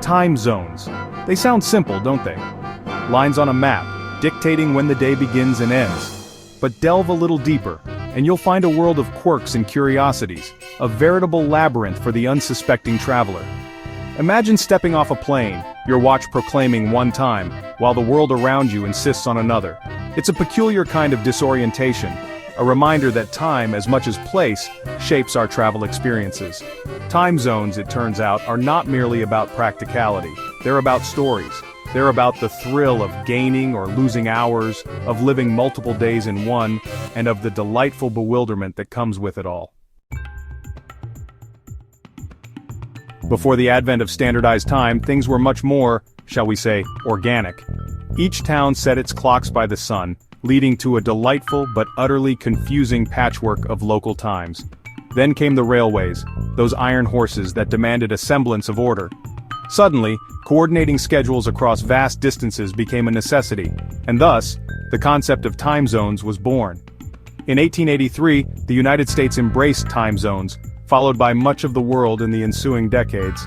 Time zones. They sound simple, don't they? Lines on a map, dictating when the day begins and ends. But delve a little deeper, and you'll find a world of quirks and curiosities, a veritable labyrinth for the unsuspecting traveler. Imagine stepping off a plane, your watch proclaiming one time, while the world around you insists on another. It's a peculiar kind of disorientation, a reminder that time, as much as place, shapes our travel experiences. Time zones, it turns out, are not merely about practicality. They're about stories. They're about the thrill of gaining or losing hours, of living multiple days in one, and of the delightful bewilderment that comes with it all. Before the advent of standardized time, things were much more, shall we say, organic. Each town set its clocks by the sun, leading to a delightful but utterly confusing patchwork of local times. Then came the railways, those iron horses that demanded a semblance of order. Suddenly, coordinating schedules across vast distances became a necessity, and thus, the concept of time zones was born. In 1883, the United States embraced time zones, followed by much of the world in the ensuing decades.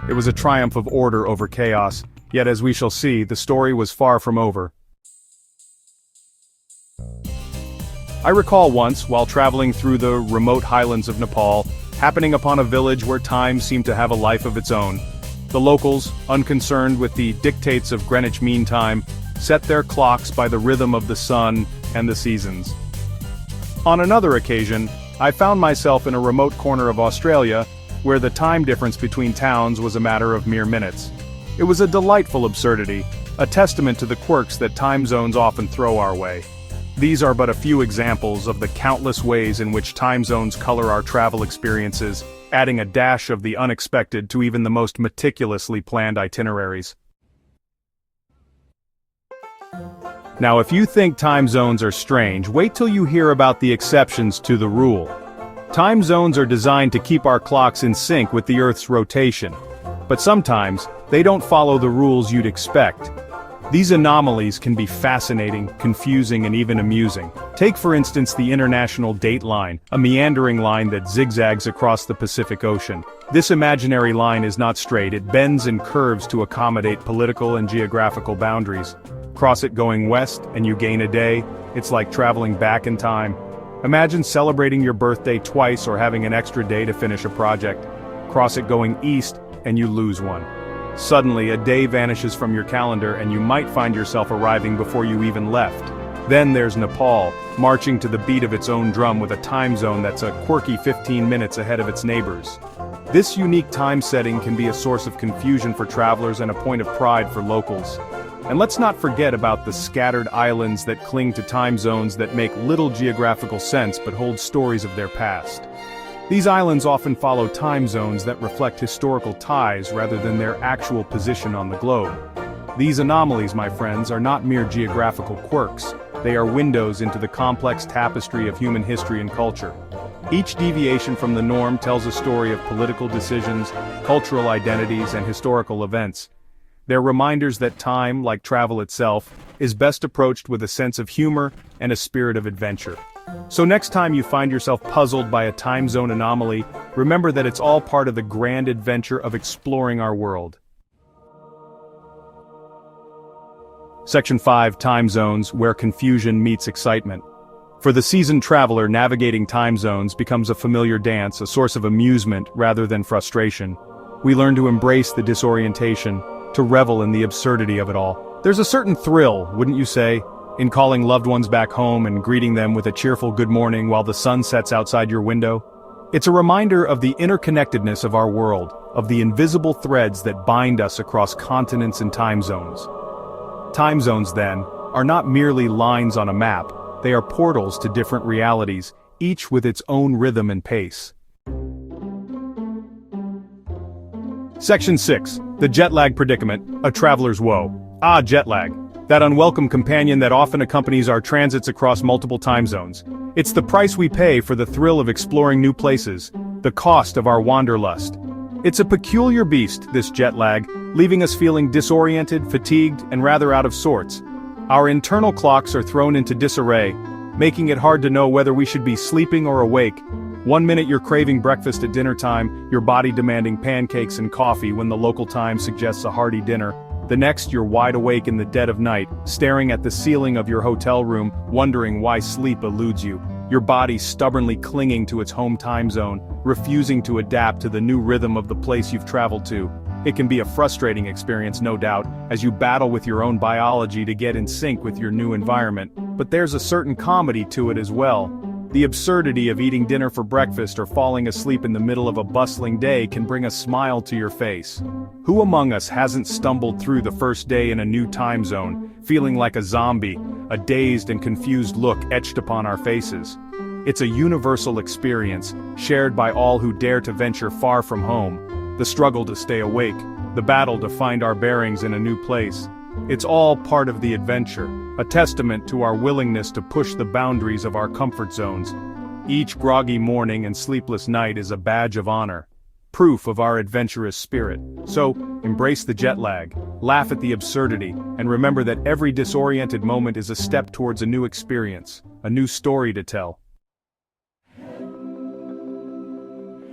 It was a triumph of order over chaos, yet as we shall see, the story was far from over. I recall once, while traveling through the remote highlands of Nepal, happening upon a village where time seemed to have a life of its own. The locals, unconcerned with the dictates of Greenwich Mean Time, set their clocks by the rhythm of the sun and the seasons. On another occasion, I found myself in a remote corner of Australia, where the time difference between towns was a matter of mere minutes. It was a delightful absurdity, a testament to the quirks that time zones often throw our way. These are but a few examples of the countless ways in which time zones color our travel experiences, adding a dash of the unexpected to even the most meticulously planned itineraries. Now, if you think time zones are strange, wait till you hear about the exceptions to the rule. Time zones are designed to keep our clocks in sync with the Earth's rotation. But sometimes, they don't follow the rules you'd expect. These anomalies can be fascinating, confusing, and even amusing. Take for instance the International Date Line, a meandering line that zigzags across the Pacific Ocean. This imaginary line is not straight, it bends and curves to accommodate political and geographical boundaries. Cross it going west, and you gain a day. It's like traveling back in time. Imagine celebrating your birthday twice or having an extra day to finish a project. Cross it going east, and you lose one. Suddenly, a day vanishes from your calendar and you might find yourself arriving before you even left. Then there's Nepal, marching to the beat of its own drum with a time zone that's a quirky 15 minutes ahead of its neighbors. This unique time setting can be a source of confusion for travelers and a point of pride for locals. And let's not forget about the scattered islands that cling to time zones that make little geographical sense but hold stories of their past. These islands often follow time zones that reflect historical ties rather than their actual position on the globe. These anomalies, my friends, are not mere geographical quirks. They are windows into the complex tapestry of human history and culture. Each deviation from the norm tells a story of political decisions, cultural identities, and historical events. They're reminders that time, like travel itself, is best approached with a sense of humor and a spirit of adventure. So next time you find yourself puzzled by a time zone anomaly, remember that it's all part of the grand adventure of exploring our world. Section 5, Time Zones, where confusion meets excitement. For the seasoned traveler, navigating time zones becomes a familiar dance, a source of amusement rather than frustration. We learn to embrace the disorientation, to revel in the absurdity of it all. There's a certain thrill, wouldn't you say, in calling loved ones back home and greeting them with a cheerful good morning while the sun sets outside your window? It's a reminder of the interconnectedness of our world, of the invisible threads that bind us across continents and time zones. Time zones, then, are not merely lines on a map, they are portals to different realities, each with its own rhythm and pace. Section 6. The jet lag predicament, a traveler's woe. Ah, jet lag. That unwelcome companion that often accompanies our transits across multiple time zones. It's the price we pay for the thrill of exploring new places, the cost of our wanderlust. It's a peculiar beast, this jet lag, leaving us feeling disoriented, fatigued, and rather out of sorts. Our internal clocks are thrown into disarray, making it hard to know whether we should be sleeping or awake. One minute you're craving breakfast at dinner time, your body demanding pancakes and coffee when the local time suggests a hearty dinner. The next you're wide awake in the dead of night, staring at the ceiling of your hotel room, wondering why sleep eludes you. Your body stubbornly clinging to its home time zone, refusing to adapt to the new rhythm of the place you've traveled to. It can be a frustrating experience, no doubt, as you battle with your own biology to get in sync with your new environment, but there's a certain comedy to it as well. The absurdity of eating dinner for breakfast or falling asleep in the middle of a bustling day can bring a smile to your face. Who among us hasn't stumbled through the first day in a new time zone, feeling like a zombie, a dazed and confused look etched upon our faces? It's a universal experience, shared by all who dare to venture far from home. The struggle to stay awake, the battle to find our bearings in a new place. It's all part of the adventure, a testament to our willingness to push the boundaries of our comfort zones. Each groggy morning and sleepless night is a badge of honor, proof of our adventurous spirit. So, embrace the jet lag, laugh at the absurdity, and remember that every disoriented moment is a step towards a new experience, a new story to tell.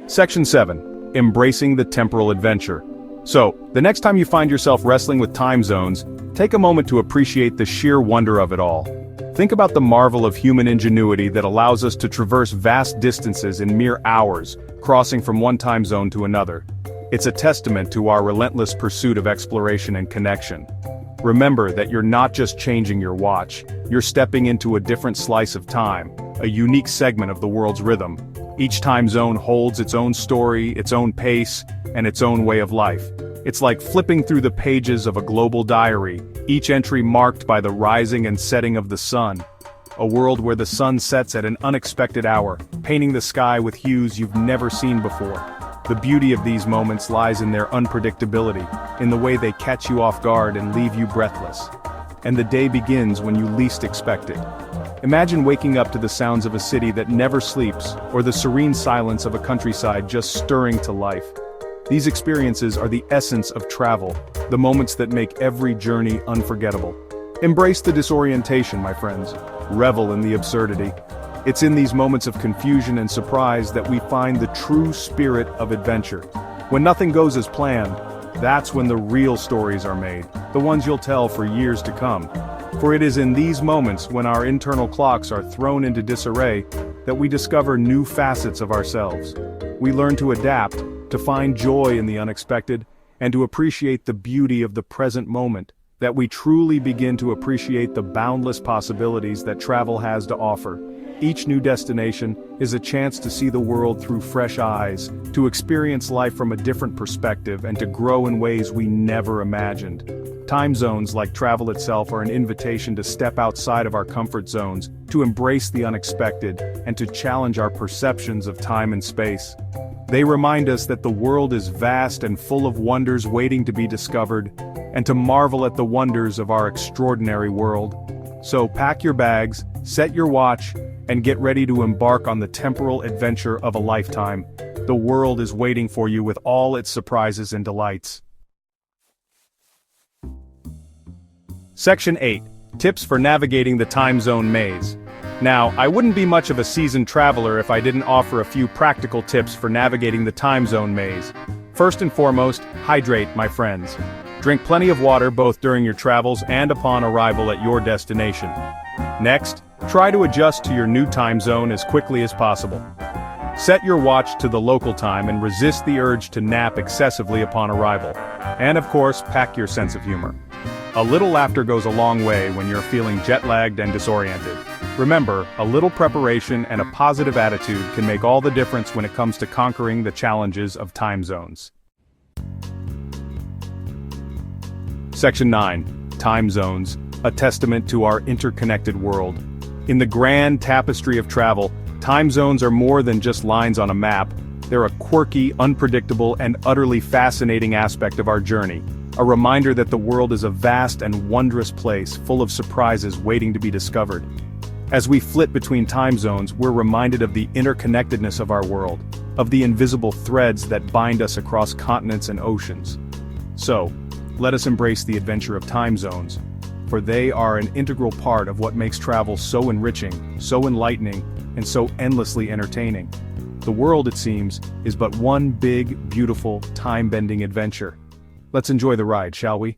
Section 7. Embracing the temporal adventure. So, the next time you find yourself wrestling with time zones, take a moment to appreciate the sheer wonder of it all. Think about the marvel of human ingenuity that allows us to traverse vast distances in mere hours, crossing from one time zone to another. It's a testament to our relentless pursuit of exploration and connection. Remember that you're not just changing your watch, you're stepping into a different slice of time, a unique segment of the world's rhythm. Each time zone holds its own story, its own pace, and its own way of life. It's like flipping through the pages of a global diary, each entry marked by the rising and setting of the sun. A world where the sun sets at an unexpected hour, painting the sky with hues you've never seen before. The beauty of these moments lies in their unpredictability, in the way they catch you off guard and leave you breathless. And the day begins when you least expect it. Imagine waking up to the sounds of a city that never sleeps, or the serene silence of a countryside just stirring to life. These experiences are the essence of travel, the moments that make every journey unforgettable. Embrace the disorientation, my friends. Revel in the absurdity. It's in these moments of confusion and surprise that we find the true spirit of adventure. When nothing goes as planned, that's when the real stories are made, the ones you'll tell for years to come. For it is in these moments when our internal clocks are thrown into disarray that we discover new facets of ourselves. We learn to adapt, to find joy in the unexpected, and to appreciate the beauty of the present moment, that we truly begin to appreciate the boundless possibilities that travel has to offer. Each new destination is a chance to see the world through fresh eyes, to experience life from a different perspective, and to grow in ways we never imagined. Time zones, like travel itself, are an invitation to step outside of our comfort zones, to embrace the unexpected, and to challenge our perceptions of time and space. They remind us that the world is vast and full of wonders waiting to be discovered, and to marvel at the wonders of our extraordinary world. So pack your bags, set your watch, and get ready to embark on the temporal adventure of a lifetime. The world is waiting for you with all its surprises and delights. Section 8. Tips for navigating the time zone maze. Now, I wouldn't be much of a seasoned traveler if I didn't offer a few practical tips for navigating the time zone maze. First and foremost, hydrate, my friends. Drink plenty of water both during your travels and upon arrival at your destination. Next, try to adjust to your new time zone as quickly as possible. Set your watch to the local time and resist the urge to nap excessively upon arrival. And of course, pack your sense of humor. A little laughter goes a long way when you're feeling jet-lagged and disoriented. Remember, a little preparation and a positive attitude can make all the difference when it comes to conquering the challenges of time zones. Section 9. Time zones, a testament to our interconnected world. In the grand tapestry of travel, time zones are more than just lines on a map. They're a quirky, unpredictable, and utterly fascinating aspect of our journey. A reminder that the world is a vast and wondrous place full of surprises waiting to be discovered. As we flit between time zones, we're reminded of the interconnectedness of our world, of the invisible threads that bind us across continents and oceans. So, let us embrace the adventure of time zones, for they are an integral part of what makes travel so enriching, so enlightening, and so endlessly entertaining. The world, it seems, is but one big, beautiful, time-bending adventure. Let's enjoy the ride, shall we?